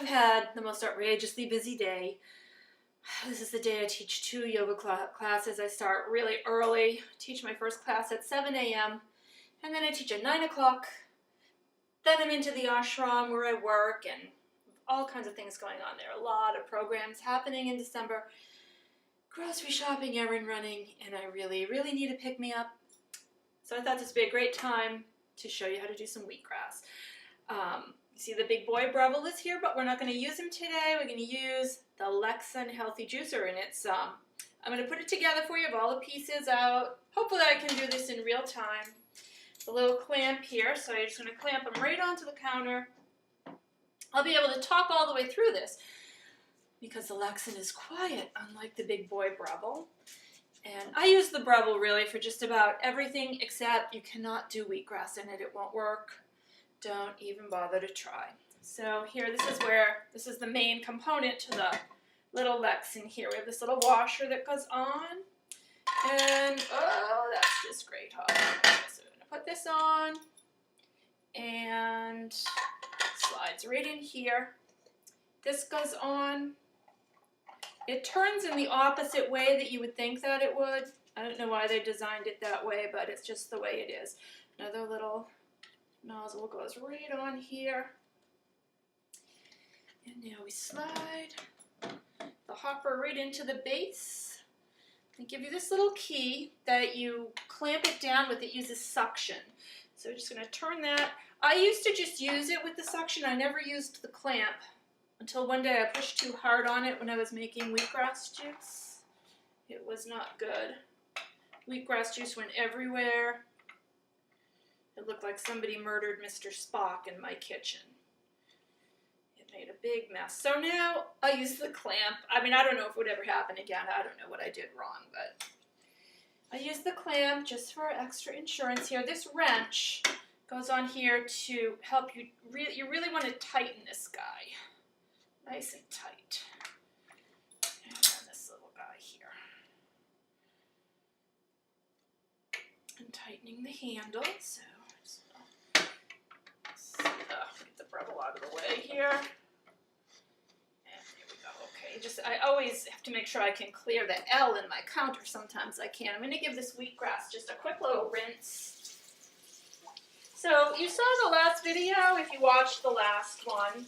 I've had the most outrageously busy day. This is the day I teach 2 yoga classes. I start really early, teach my first class at 7 a.m. and then I teach at 9 o'clock. Then I'm into the ashram where I work and all kinds of things going on there. A lot of programs happening in December. Grocery shopping, errand running, and I really, really need to pick me up. So I thought this would be a great time to show you how to do some wheatgrass. You see the big boy Breville is here, but we're not going to use him today. We're going to use the Lexan Healthy Juicer, and it's I'm going to put it together for you, of all the pieces out. Hopefully I can do this in real time. The little clamp here, so you're just going to clamp them right onto the counter. I'll be able to talk all the way through this because the Lexan is quiet, unlike the big boy Breville. And I use the Breville really for just about everything, except you cannot do wheatgrass in it. It won't work. Don't even bother to try. So here, this is the main component to the little Lexan here. We have this little washer that goes on. And, oh, that's just great hot. So I'm going to put this on. And slides right in here. This goes on. It turns in the opposite way that you would think that it would. I don't know why they designed it that way, but it's just the way it is. Another little nozzle goes right on here. And now we slide the hopper right into the base. They give you this little key that you clamp it down with. It uses suction. So we're just going to turn that. I used to just use it with the suction. I never used the clamp until one day I pushed too hard on it when I was making wheatgrass juice. It was not good. Wheatgrass juice went everywhere. It looked like somebody murdered Mr. Spock in my kitchen. It made a big mess. So now I use the clamp. I mean, I don't know if it would ever happen again. I don't know what I did wrong, but I use the clamp just for extra insurance here. This wrench goes on here to help you. You really want to tighten this guy. Nice and tight. And then this little guy here. And tightening the handle. So get the Breville out of the way here. And there we go. Okay, I always have to make sure I can clear the L in my counter. Sometimes I can't. I'm going to give this wheatgrass just a quick little rinse. So you saw the last video, if you watched the last one.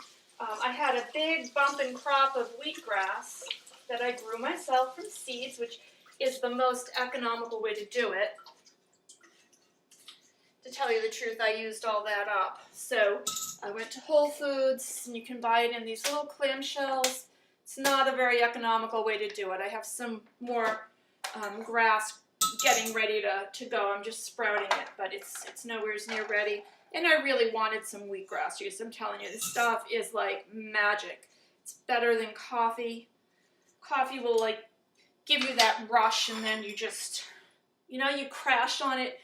I had a big bump and crop of wheatgrass that I grew myself from seeds, which is the most economical way to do it. To tell you the truth, I used all that up. So I went to Whole Foods, and you can buy it in these little clamshells. It's not a very economical way to do it. I have some more grass getting ready to go. I'm just sprouting it, but it's nowhere near ready. And I really wanted some wheatgrass juice. I'm telling you, this stuff is like magic. It's better than coffee. Coffee will like give you that rush, and then you just, you crash on it.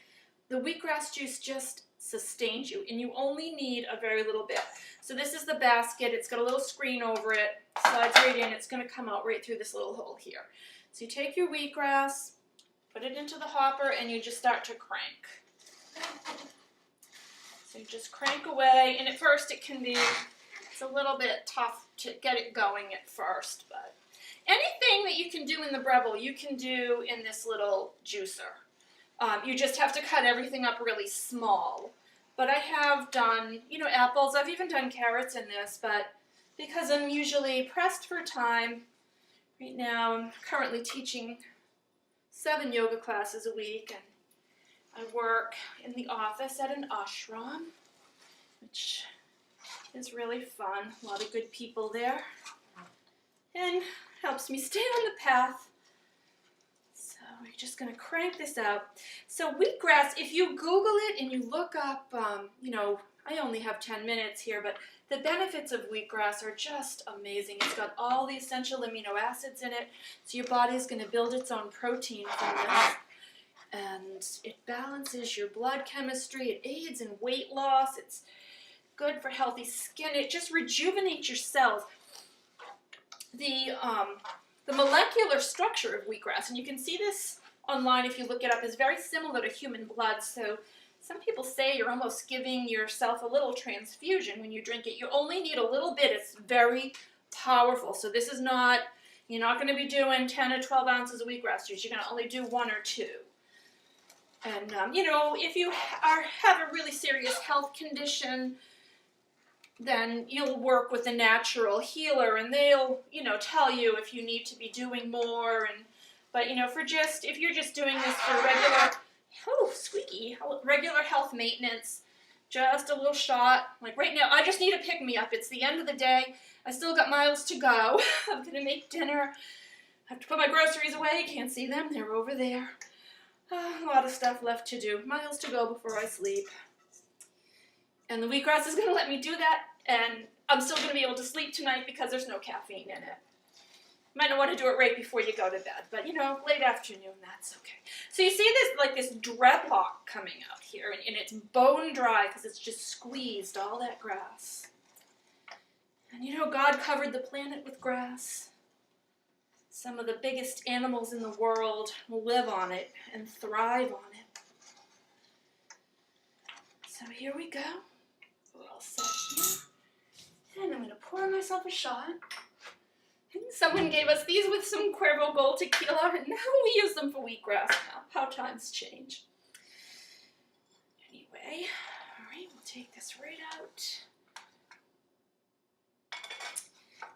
The wheatgrass juice just sustains you, and you only need a very little bit. So this is the basket. It's got a little screen over it. Slides right in. It's going to come out right through this little hole here. So you take your wheatgrass, put it into the hopper, and you just start to crank. So you just crank away, and at first it's a little bit tough to get it going at first, but anything that you can do in the Breville, you can do in this little juicer. You just have to cut everything up really small. But I have done, apples. I've even done carrots in this, but because I'm usually pressed for time, right now I'm currently teaching 7 yoga classes a week, and I work in the office at an ashram, which is really fun. A lot of good people there, and helps me stay on the path. So we're just going to crank this out. So wheatgrass, if you Google it and you look up, I only have 10 minutes here, but the benefits of wheatgrass are just amazing. It's got all the essential amino acids in it, so your body is going to build its own protein from this. And it balances your blood chemistry. It aids in weight loss. It's good for healthy skin. It just rejuvenates your cells. The molecular structure of wheatgrass, and you can see this online if you look it up, is very similar to human blood. So some people say you're almost giving yourself a little transfusion when you drink it. You only need a little bit. It's very powerful. So this is not, you're not going to be doing 10 or 12 ounces of wheatgrass juice. You're going to only do 1 or 2. And, you know, if you have a really serious health condition, then you'll work with a natural healer, and they'll, you know, tell you if you need to be doing more. But, you know, if you're just doing this for regular health maintenance, just a little shot. Like right now, I just need a pick-me-up. It's the end of the day. I still got miles to go. I'm going to make dinner. I have to put my groceries away. Can't see them. They're over there. A lot of stuff left to do. Miles to go before I sleep. And the wheatgrass is going to let me do that. And I'm still going to be able to sleep tonight because there's no caffeine in it. Might not want to do it right before you go to bed, but you know, late afternoon, that's okay. So you see this dreadlock coming out here, and it's bone dry because it's just squeezed all that grass. And you know, God covered the planet with grass. Some of the biggest animals in the world live on it and thrive on it. So here we go. We're all set here. And I'm going to pour myself a shot. Someone gave us these with some Cuervo Gold tequila, and now we use them for wheatgrass now. How times change. Anyway, all right, we'll take this right out.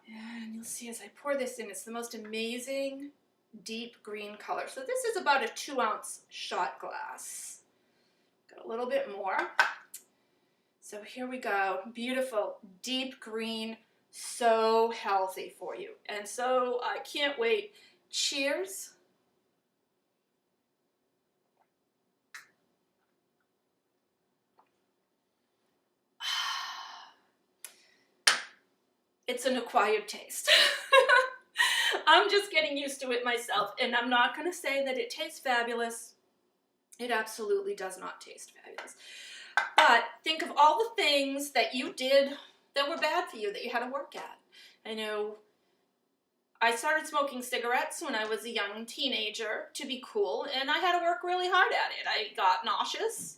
And you'll see as I pour this in, it's the most amazing deep green color. So this is about a 2-ounce shot glass. Got a little bit more. So here we go. Beautiful, deep green. So healthy for you. And so I can't wait. Cheers. It's an acquired taste. I'm just getting used to it myself, and I'm not going to say that it tastes fabulous. It absolutely does not taste fabulous. But think of all the things that you did that were bad for you, that you had to work at. I know I started smoking cigarettes when I was a young teenager to be cool, and I had to work really hard at it. I got nauseous,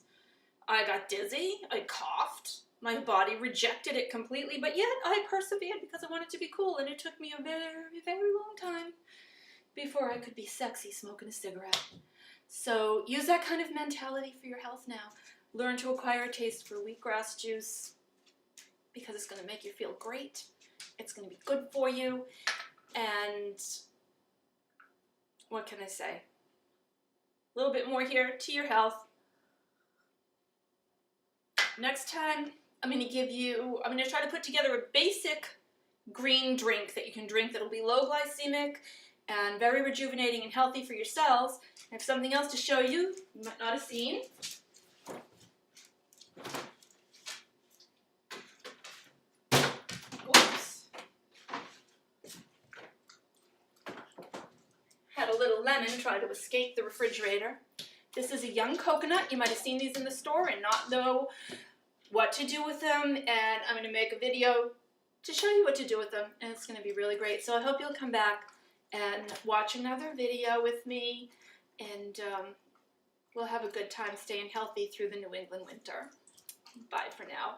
I got dizzy, I coughed, my body rejected it completely, but yet I persevered because I wanted to be cool, and it took me a very, very long time before I could be sexy smoking a cigarette. So use that kind of mentality for your health now. Learn to acquire a taste for wheatgrass juice, because it's going to make you feel great. It's going to be good for you. And what can I say? A little bit more here to your health. Next time, I'm going to try to put together a basic green drink that you can drink that'll be low glycemic and very rejuvenating and healthy for your cells. I have something else to show you might not have seen. Had a little lemon try to escape the refrigerator. This is a young coconut. You might have seen these in the store and not know what to do with them. And I'm going to make a video to show you what to do with them. And it's going to be really great. So I hope you'll come back and watch another video with me. And we'll have a good time staying healthy through the New England winter. Bye for now.